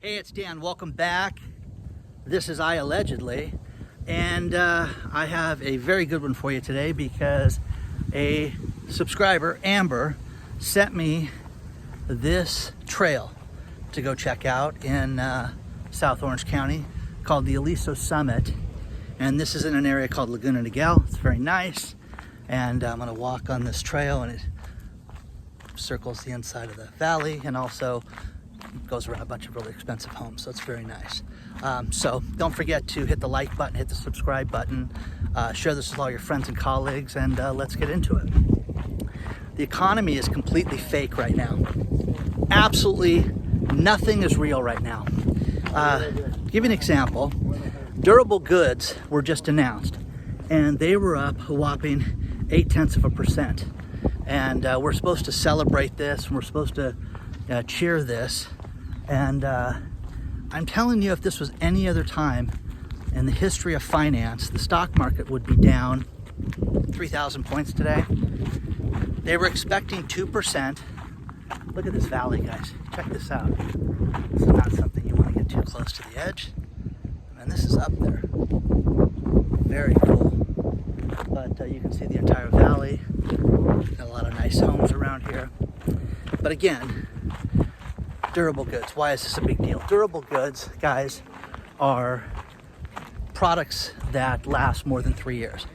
Hey, it's Dan. Welcome back. This is iAllegedly, and I have a very good one for you today because a subscriber, Amber, sent me this trail to go check out in South Orange County called the Aliso Summit. And this is in an area called Laguna Niguel. It's very nice. And I'm gonna walk on this trail, and it circles the inside of the valley and also goes around a bunch of really expensive homes, so it's very nice. So don't forget to hit the like button, hit the subscribe button, share this with all your friends and colleagues, and let's get into it. The economy is completely fake right now. Absolutely nothing is real right now. Give you an example. Durable goods were just announced, and they were up a whopping 0.8%. And we're supposed to celebrate this, and we're supposed to cheer this. And I'm telling you, if this was any other time in the history of finance, the stock market would be down 3,000 points today. They were expecting 2%. Look at this valley, guys. Check this out. This is not something you want to get too close to the edge. And this is up there. Very cool. But you can see the entire valley. Got a lot of nice homes around here. But again, durable goods. Why is this a big deal? Durable goods, guys, are products that last more than 3 years.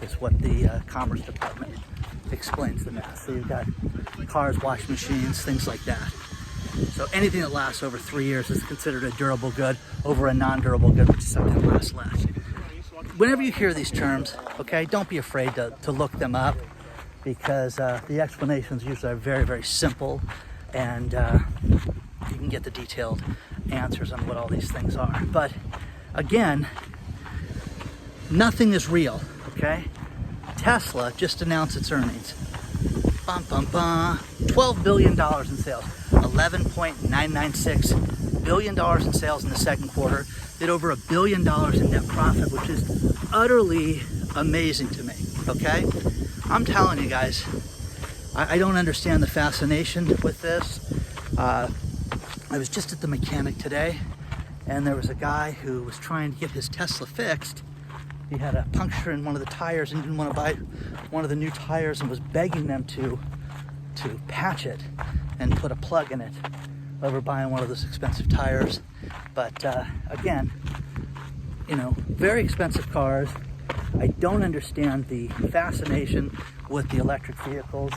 Is what the Commerce Department explains the math. So you've got cars, washing machines, things like that. So anything that lasts over 3 years is considered a durable good over a non-durable good, which is something that lasts less. Whenever you hear these terms, okay, don't be afraid to look them up, because the explanations usually are very, very simple, and you can get the detailed answers on what all these things are. But again, nothing is real, okay? Tesla just announced its earnings. Bum, bum, bum. $12 billion in sales. $11.996 billion in sales in the second quarter. Did over $1 billion in net profit, which is utterly amazing to me, okay? I'm telling you guys, I don't understand the fascination with this. I was just at the mechanic today, and there was a guy who was trying to get his Tesla fixed. He had a puncture in one of the tires and didn't want to buy one of the new tires, and was begging them to patch it and put a plug in it over buying one of those expensive tires. But again, you know, very expensive cars. I don't understand the fascination with the electric vehicles.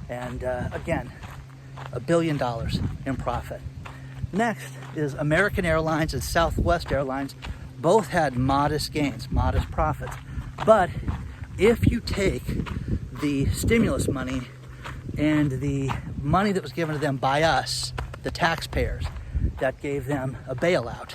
And again, $1 billion in profit. Next is American Airlines and Southwest Airlines. Both had modest gains, modest profits. But if you take the stimulus money and the money that was given to them by us, the taxpayers, that gave them a bailout,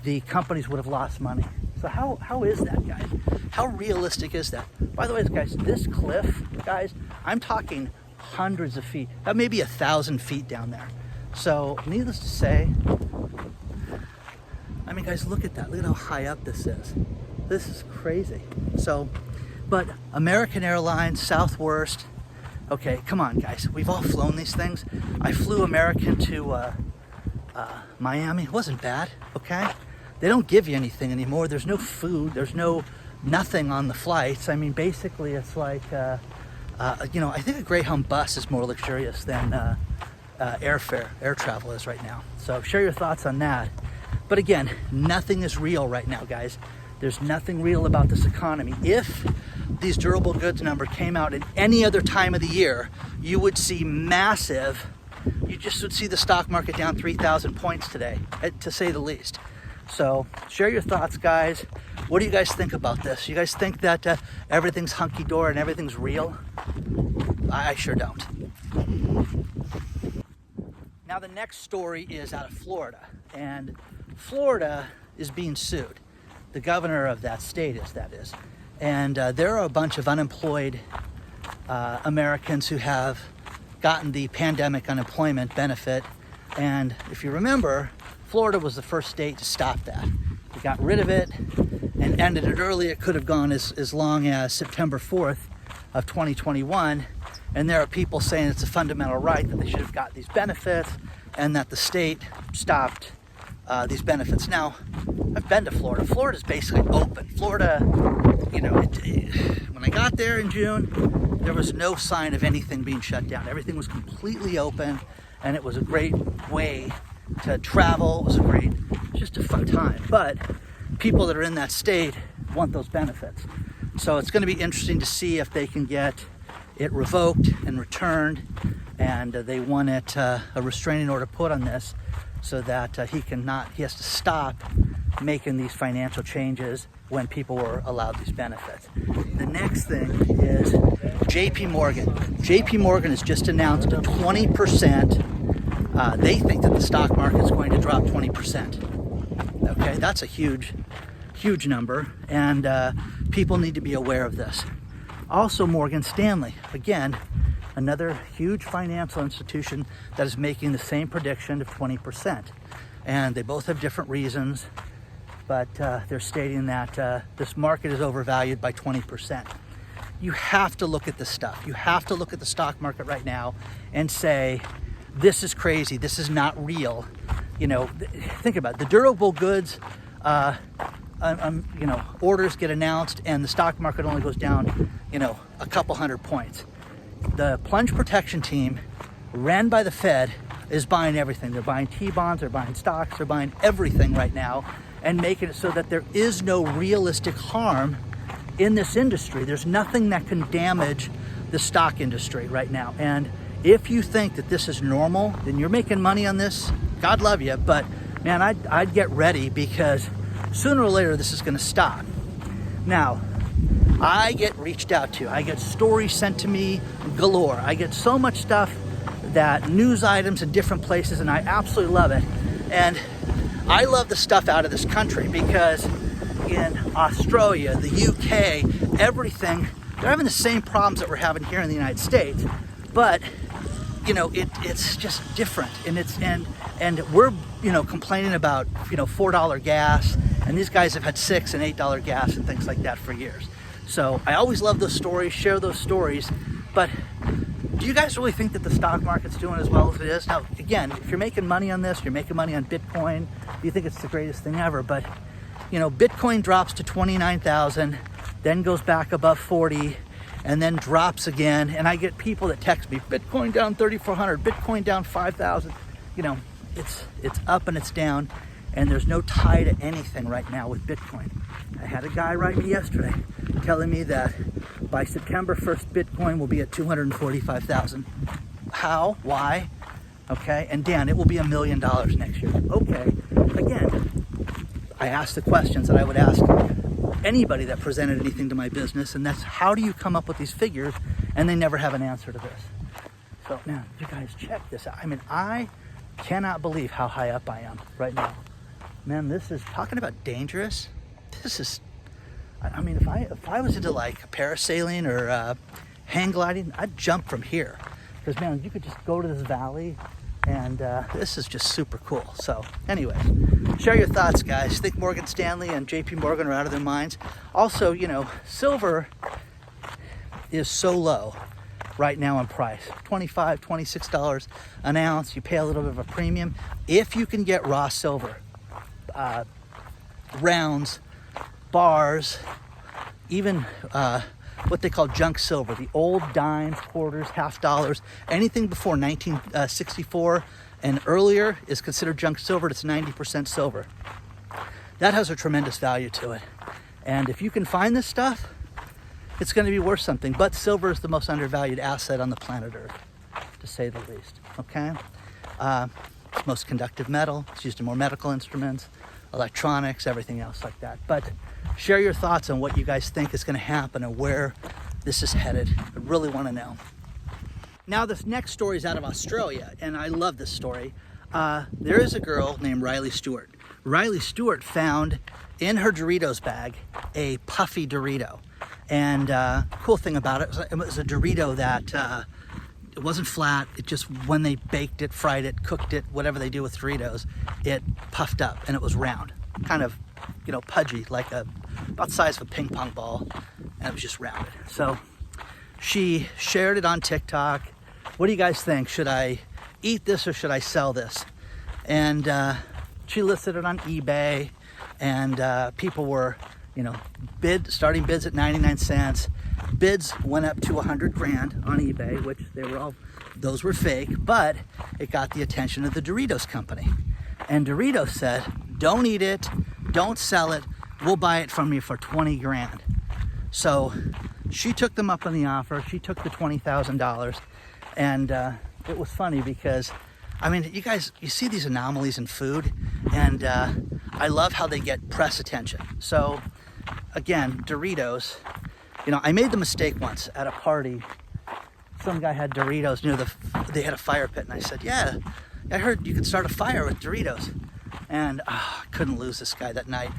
the companies would have lost money. So how is that, guys? How realistic is that? By the way, guys, this cliff, guys, I'm talking hundreds of feet, maybe 1,000 feet down there. So needless to say, I mean, guys, look at that. Look at how high up this is. This is crazy. So, but American Airlines, Southwest, okay, come on, guys. We've all flown these things. I flew American to Miami. It wasn't bad, okay? They don't give you anything anymore. There's no food. There's nothing on the flights. I mean, basically, it's like, you know, I think a Greyhound bus is more luxurious than air travel is right now. So share your thoughts on that. But again, nothing is real right now, guys. There's nothing real about this economy. If these durable goods number came out at any other time of the year, you would see massive, you just would see the stock market down 3,000 points today, to say the least. So share your thoughts, guys. What do you guys think about this? You guys think that everything's hunky-dory and everything's real? I sure don't. Now the next story is out of Florida, and Florida is being sued. The governor of that state is. And there are a bunch of unemployed Americans who have gotten the pandemic unemployment benefit. And if you remember, Florida was the first state to stop that. They got rid of it and ended it early. It could have gone as long as September 4th of 2021. And there are people saying it's a fundamental right that they should have got these benefits, and that the state stopped these benefits. Now, I've been to Florida. Florida's basically open. Florida, you know, when I got there in June, there was no sign of anything being shut down. Everything was completely open, and it was a great way to travel. It was just a fun time. But people that are in that state want those benefits. So it's going to be interesting to see if they can get it revoked and returned, and they want it a restraining order put on this so that he has to stop making these financial changes when people were allowed these benefits. The next thing is JP Morgan. JP Morgan has just announced a 20%. They think that the stock market is going to drop 20%. Okay, that's a huge number, and people need to be aware of this. Also, Morgan Stanley, again, another huge financial institution that is making the same prediction of 20%. And they both have different reasons, but they're stating that this market is overvalued by 20%. You have to look at this stuff. You have to look at the stock market right now and say, this is crazy, this is not real. You know, think about it. The durable goods orders get announced and the stock market only goes down, a couple hundred points. The plunge protection team, ran by the Fed, is buying everything. They're buying T-bonds, they're buying stocks, they're buying everything right now and making it so that there is no realistic harm in this industry. There's nothing that can damage the stock industry right now. And if you think that this is normal, then you're making money on this. God love you, but man, I'd get ready, because sooner or later this is going to stop. Now, I get reached out to. I get stories sent to me galore. I get so much stuff, that news items in different places, and I absolutely love it. And I love the stuff out of this country, because in Australia, the UK, everything, they're having the same problems that we're having here in the United States, but it's just different. And we're complaining about $4 gas, and these guys have had $6 and $8 gas and things like that for years. So I always love those stories, share those stories. But do you guys really think that the stock market's doing as well as it is? Now, again, if you're making money on this, you're making money on Bitcoin, you think it's the greatest thing ever. But Bitcoin drops to 29,000, then goes back above 40, and then drops again. And I get people that text me, Bitcoin down 3,400, Bitcoin down 5,000. It's up and it's down, and there's no tie to anything right now with Bitcoin. I had a guy write me yesterday telling me that by September 1st, Bitcoin will be at 245,000. How? Why? Okay, and Dan, it will be $1 million next year. Okay, again, I asked the questions that I would ask anybody that presented anything to my business, and that's, how do you come up with these figures? And they never have an answer to this. So now, you guys check this out. I mean, I cannot believe how high up I am right now. Man, this is, talking about dangerous. This is, I mean, if I was into like parasailing or hang gliding, I'd jump from here. Because man, you could just go to this valley, and this is just super cool. So anyways, share your thoughts, guys. Think Morgan Stanley and JP Morgan are out of their minds. Also, silver is so low right now in price, $25, $26 an ounce. You pay a little bit of a premium. If you can get raw silver, rounds, bars, even what they call junk silver, the old dimes, quarters, half dollars, anything before 1964 and earlier is considered junk silver. It's 90% silver. That has a tremendous value to it. And if you can find this stuff, it's going to be worth something. But silver is the most undervalued asset on the planet Earth, to say the least. Okay? It's the most conductive metal. It's used in more medical instruments, electronics, everything else like that. But share your thoughts on what you guys think is going to happen and where this is headed. I really want to know. Now, this next story is out of Australia, and I love this story. There is a girl named Riley Stewart. Riley Stewart found in her Doritos bag a puffy Dorito. And cool thing about it was a Dorito that it wasn't flat. It just, when they baked it, fried it, cooked it, whatever they do with Doritos, it puffed up and it was round, kind of, pudgy, like about the size of a ping pong ball, and it was just rounded. So she shared it on TikTok. What do you guys think? Should I eat this or should I sell this? And she listed it on eBay, and people were, you know, starting bids at 99 cents. Bids went up to 100 grand on eBay, which those were fake, but it got the attention of the Doritos company. And Doritos said, don't eat it, don't sell it, we'll buy it from you for 20 grand. So she took them up on the offer. She took the $20,000, and it was funny because, I mean, you guys, you see these anomalies in food, and I love how they get press attention. So again, Doritos, you know, I made the mistake once at a party. Some guy had Doritos near they had a fire pit, and I said, yeah, I heard you could start a fire with Doritos. And I couldn't lose this guy that night.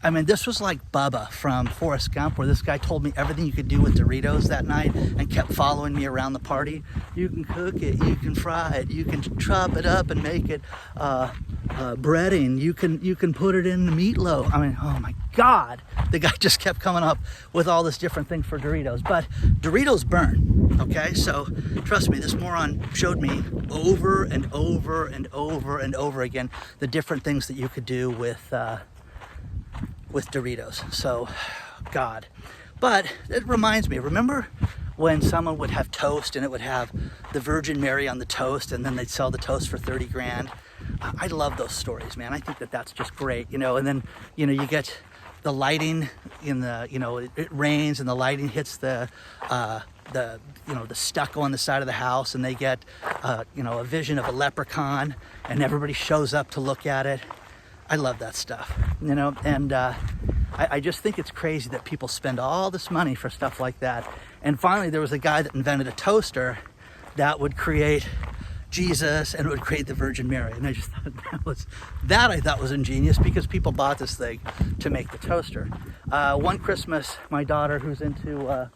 I mean, this was like Bubba from Forrest Gump, where this guy told me everything you could do with Doritos that night and kept following me around the party. You can cook it, you can fry it, you can chop it up and make it breading. You can put it in the meatloaf. I mean, oh my God, the guy just kept coming up with all this different thing for Doritos. But Doritos burn, okay? So trust me, this moron showed me over and over and over and over again the different things that you could do with Doritos. So, God. But it reminds me, remember when someone would have toast and it would have the Virgin Mary on the toast, and then they'd sell the toast for 30 grand? I love those stories, man. I think that that's just great, you know. And then, you know, you get the lighting in the, you know, it rains and the lighting hits the you know, the stucco on the side of the house, and they get you know, a vision of a leprechaun, and everybody shows up to look at it. I love that stuff, you know. And I just think it's crazy that people spend all this money for stuff like that. And finally, there was a guy that invented a toaster that would create Jesus and it would create the Virgin Mary. And I just thought I thought was ingenious, because people bought this thing to make the toaster. One Christmas, my daughter, who's into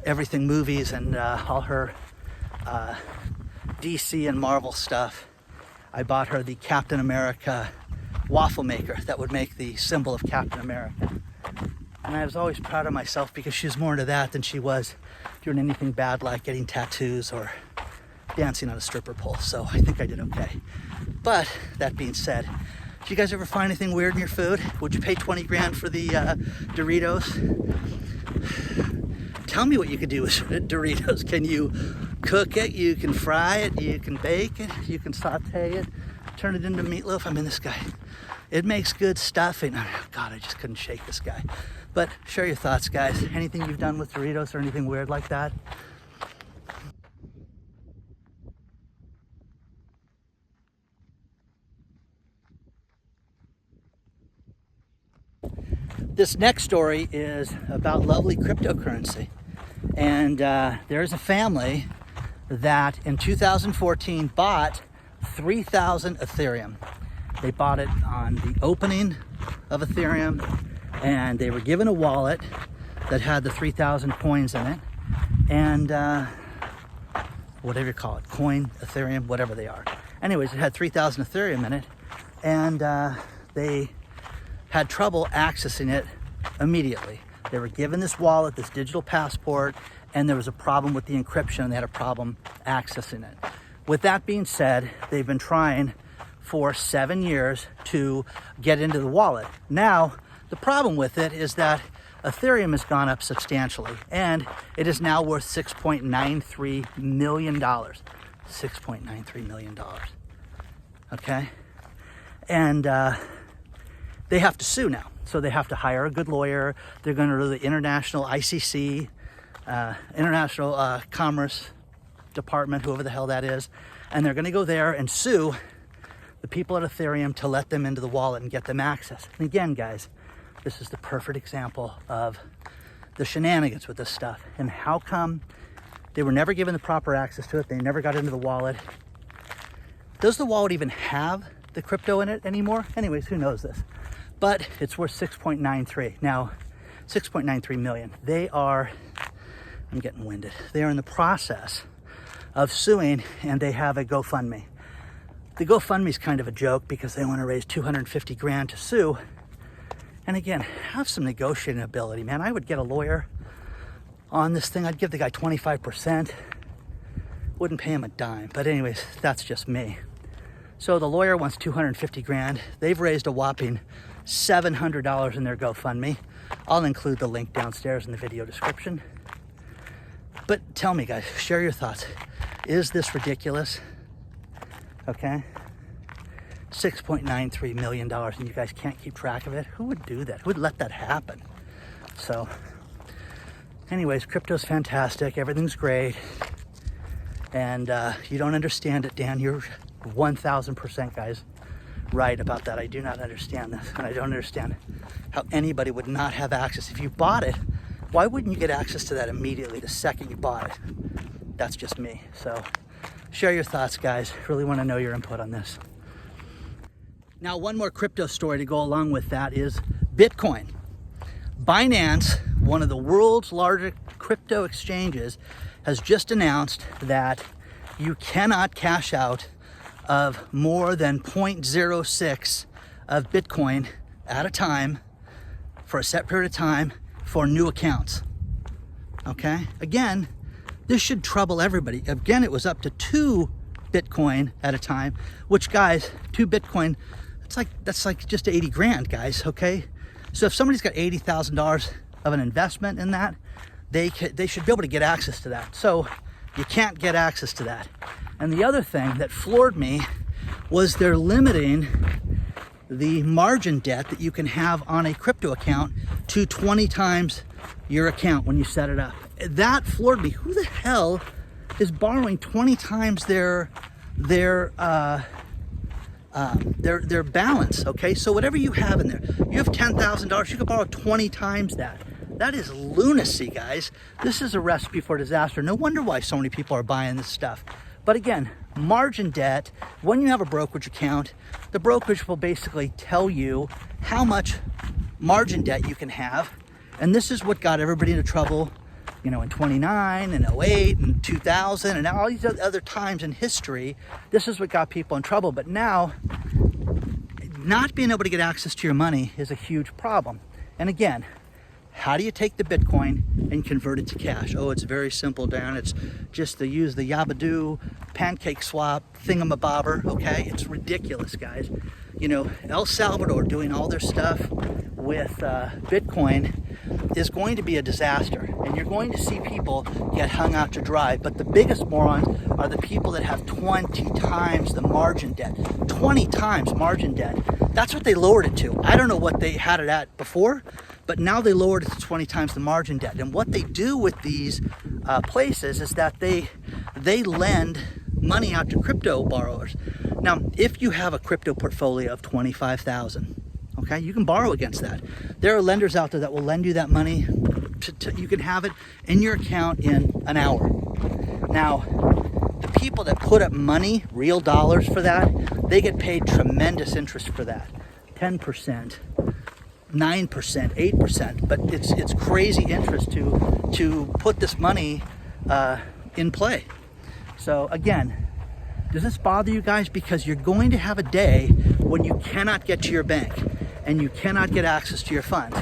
everything movies and all her DC and Marvel stuff, I bought her the Captain America waffle maker that would make the symbol of Captain America. And I was always proud of myself, because she was more into that than she was doing anything bad like getting tattoos or dancing on a stripper pole. So I think I did okay. But that being said, did you guys ever find anything weird in your food? Would you pay 20 grand for the Doritos? Tell me what you could do with Doritos. Can you cook it? You can fry it. You can bake it. You can saute it. Turn it into meatloaf. I mean, this guy, it makes good stuffing. Oh, God, I just couldn't shake this guy. But share your thoughts, guys. Anything you've done with Doritos or anything weird like that? This next story is about lovely cryptocurrency. And there's a family that in 2014 bought 3,000 Ethereum. They bought it on the opening of Ethereum, and they were given a wallet that had the 3,000 coins in it, and whatever you call it, coin, Ethereum, whatever they are. Anyways, it had 3,000 Ethereum in it, and they had trouble accessing it immediately. They were given this wallet, this digital passport, and there was a problem with the encryption, and they had a problem accessing it. With that being said, they've been trying for 7 years to get into the wallet. Now, the problem with it is that Ethereum has gone up substantially, and it is now worth $6.93 million. $6.93 million. Okay? And they have to sue now. So they have to hire a good lawyer. They're going to do the international ICC, International Commerce Department, whoever the hell that is. And they're going to go there and sue the people at Ethereum to let them into the wallet and get them access. And again, guys, this is the perfect example of the shenanigans with this stuff. And how come they were never given the proper access to it? They never got into the wallet. Does the wallet even have the crypto in it anymore? Anyways, who knows this? But it's worth 6.93. Now, 6.93 million. They are, I'm getting winded. They are in the process of suing, and they have a GoFundMe. The GoFundMe is kind of a joke because they want to raise 250 grand to sue. And again, have some negotiating ability, man. I would get a lawyer on this thing. I'd give the guy 25%. Wouldn't pay him a dime. But anyways, that's just me. So the lawyer wants 250 grand. They've raised a whopping $700 in their GoFundMe. I'll include the link downstairs in the video description. But tell me, guys, share your thoughts. Is this ridiculous? Okay. $6.93 million, and you guys can't keep track of it? Who would do that? Who would let that happen? So, anyways, crypto's fantastic. Everything's great. And you don't understand it, Dan. You're 1,000%, guys, right about that. I do not understand this, and I don't understand how anybody would not have access. If you bought it, why wouldn't you get access to that immediately the second you bought it? That's just me. So share your thoughts, guys. Really want to know your input on this. Now, one more crypto story to go along with that is Bitcoin. Binance, one of the world's largest crypto exchanges, has just announced that you cannot cash out of more than 0.06 of Bitcoin at a time for a set period of time for new accounts. Okay? Again, this should trouble everybody. Again, it was up to 2 Bitcoin at a time, which, guys, 2 Bitcoin, that's like just 80 grand, guys, okay? So if somebody's got $80,000 of an investment in that, they should be able to get access to that. So you can't get access to that. And the other thing that floored me was they're limiting the margin debt that you can have on a crypto account to 20 times your account when you set it up. That floored me. Who the hell is borrowing 20 times their balance? Okay, so whatever you have in there, you have $10,000, you can borrow 20 times that. That is lunacy, guys. This is a recipe for disaster. No wonder why so many people are buying this stuff. But again, margin debt, when you have a brokerage account, the brokerage will basically tell you how much margin debt you can have. And this is what got everybody into trouble, you know, in 29 and 08 and 2000 and all these other times in history. This is what got people in trouble. But now, not being able to get access to your money is a huge problem. And again, how do you take the Bitcoin and convert it to cash? Oh, it's very simple, Dan. It's just to use the Yabadoo pancake swap thingamabobber, okay? It's ridiculous, guys. You know, El Salvador doing all their stuff with Bitcoin is going to be a disaster. And you're going to see people get hung out to dry. But the biggest morons are the people that have 20 times the margin debt. 20 times margin debt. That's what they lowered it to. I don't know what they had it at before, but now they lowered it to 20 times the margin debt. And what they do with these places is that they lend money out to crypto borrowers. Now, if you have a crypto portfolio of 25,000, okay, you can borrow against that. There are lenders out there that will lend you that money. You can have it in your account in an hour. Now, the people that put up money, real dollars for that, they get paid tremendous interest for that. 10%. 9%, 8%, but it's crazy interest to put this money in play. So again, does this bother you guys? Because you're going to have a day when you cannot get to your bank and you cannot get access to your funds.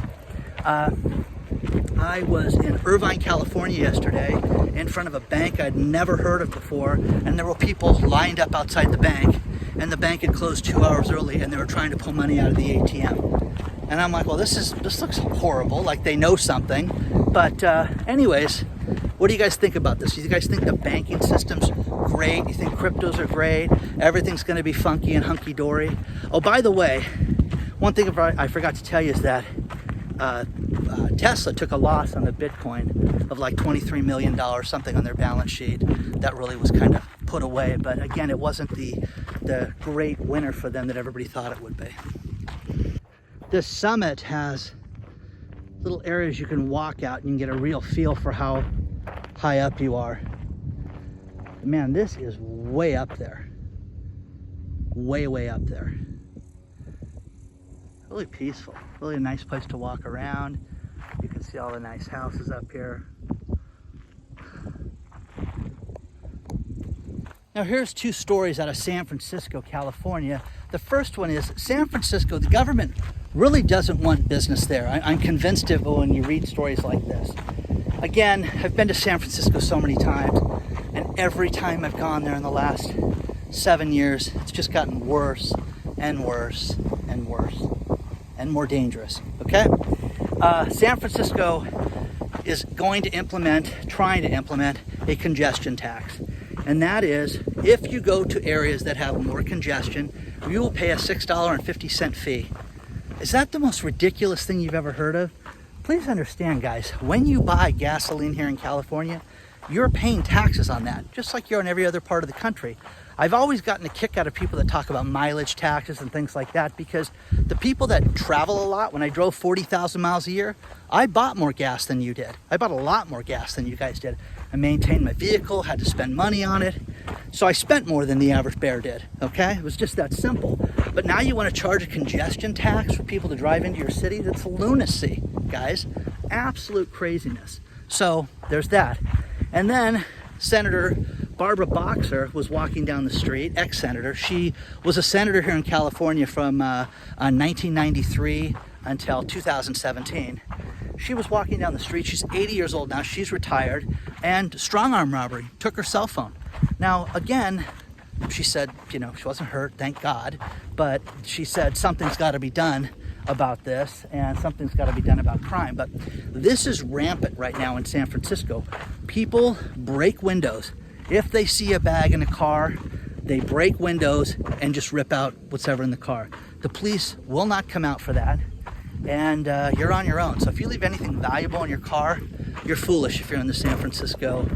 I was in Irvine, California yesterday in front of a bank I'd never heard of before, and there were people lined up outside the bank, and the bank had closed 2 hours early and they were trying to pull money out of the ATM. And I'm like, well, this looks horrible, like they know something. But anyways, what do you guys think about this? Do you guys think the banking system's great? You think cryptos are great? Everything's going to be funky and hunky-dory? Oh, by the way, one thing I forgot to tell you is that Tesla took a loss on the Bitcoin of like $23 million, something on their balance sheet. That really was kind of put away. But again, it wasn't the great winner for them that everybody thought it would be. This summit has little areas you can walk out and you can get a real feel for how high up you are. Man, this is way up there. Way, way up there. Really peaceful. Really a nice place to walk around. You can see all the nice houses up here. Now here's 2 stories out of San Francisco, California. The first one is San Francisco, the government really doesn't want business there. I'm convinced of it when you read stories like this. Again, I've been to San Francisco so many times, and every time I've gone there in the last 7 years, it's just gotten worse and worse and worse and more dangerous, okay? San Francisco is trying to implement a congestion tax. And that is, if you go to areas that have more congestion, you will pay a $6.50 fee. Is that the most ridiculous thing you've ever heard of? Please understand, guys, when you buy gasoline here in California, you're paying taxes on that, just like you're in every other part of the country. I've always gotten a kick out of people that talk about mileage taxes and things like that, because the people that travel a lot, when I drove 40,000 miles a year, I bought more gas than you did. I bought a lot more gas than you guys did. I maintained my vehicle, had to spend money on it. So I spent more than the average bear did, okay? It was just that simple. But now you want to charge a congestion tax for people to drive into your city? That's lunacy, guys. Absolute craziness. So there's that. And then Senator Barbara Boxer was walking down the street, ex-senator. She was a senator here in California from 1993 until 2017. She was walking down the street. She's 80 years old now. She's retired. And strong arm robbery, took her cell phone. Now, again, she said, you know, she wasn't hurt, thank God. But she said something's got to be done about this, and something's got to be done about crime. But this is rampant right now in San Francisco. People break windows. If they see a bag in a car, they break windows and just rip out whatever in the car. The police will not come out for that, and you're on your own. So if you leave anything valuable in your car, you're foolish if you're in the San Francisco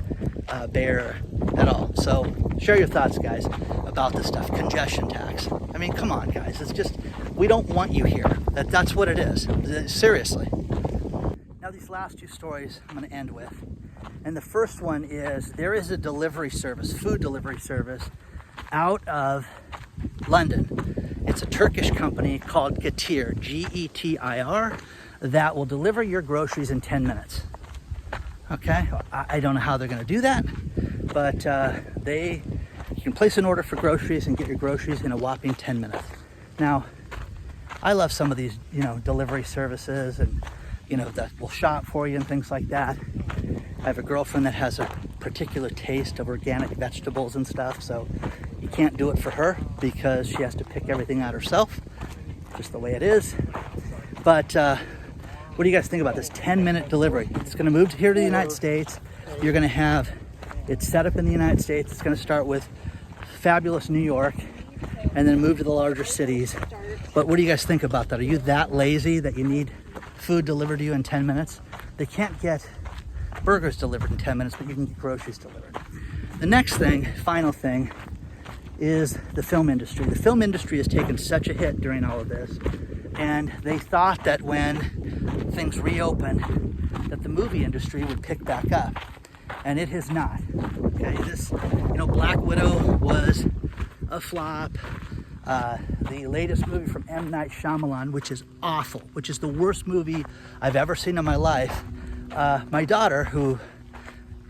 Bay Area at all. So share your thoughts, guys, about this stuff. Congestion tax. I mean, come on, guys. It's just, we don't want you here. That's what it is. Seriously. Now, these last two stories I'm going to end with. And the first one is, there is a delivery service, food delivery service, out of London. It's a Turkish company called Getir, Getir, that will deliver your groceries in 10 minutes. Okay, I don't know how they're going to do that, but you can place an order for groceries and get your groceries in a whopping 10 minutes. Now, I love some of these, delivery services, and that will shop for you and things like that. I have a girlfriend that has a particular taste of organic vegetables and stuff, so you can't do it for her because she has to pick everything out herself, just the way it is. But what do you guys think about this 10-minute delivery? It's going to move here to the United States. You're going to have it set up in the United States. It's going to start with fabulous New York and then move to the larger cities. But what do you guys think about that? Are you that lazy that you need food delivered to you in 10 minutes? They can't get burgers delivered in 10 minutes, but you can get groceries delivered. The next thing, final thing, is the film industry. The film industry has taken such a hit during all of this, and they thought that when things reopened, that the movie industry would pick back up, and it has not. Okay, Black Widow was a flop. The latest movie from M. Night Shyamalan, which is awful, which is the worst movie I've ever seen in my life. My daughter, who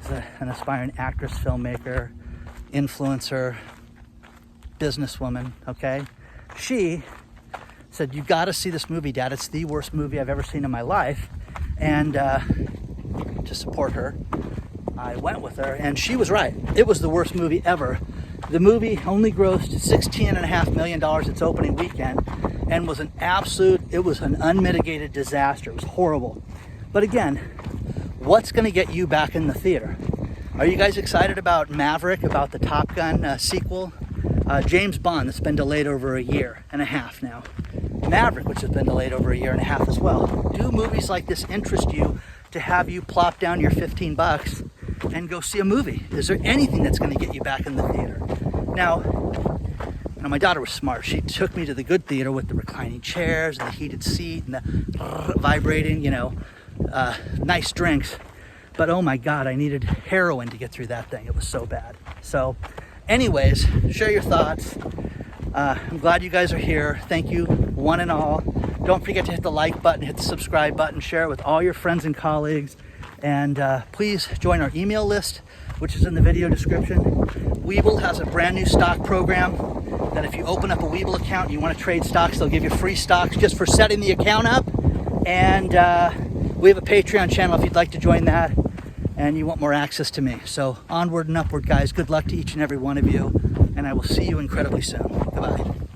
is an aspiring actress, filmmaker, influencer, businesswoman, okay? She said, "You got to see this movie, Dad. It's the worst movie I've ever seen in my life." And to support her, I went with her, and she was right. It was the worst movie ever. The movie only grossed $16.5 million its opening weekend, and was an unmitigated disaster. It was horrible. But again, what's going to get you back in the theater? Are you guys excited about Maverick, about the Top Gun sequel? James Bond, that's been delayed over a year and a half now. Maverick, which has been delayed over a year and a half as well. Do movies like this interest you to have you plop down your $15 and go see a movie? Is there anything that's going to get you back in the theater? Now, my daughter was smart. She took me to the good theater with the reclining chairs and the heated seat and the vibrating, nice drinks. But oh my God, I needed heroin to get through that thing. It was so bad. So anyways, share your thoughts. I'm glad you guys are here. Thank you, one and all. Don't forget to hit the like button, hit the subscribe button, share it with all your friends and colleagues. And please join our email list, which is in the video description. Webull has a brand new stock program that if you open up a Webull account and you want to trade stocks, they'll give you free stocks just for setting the account up. And we have a Patreon channel if you'd like to join that and you want more access to me. So onward and upward, guys. Good luck to each and every one of you. and I will see you incredibly soon. Goodbye.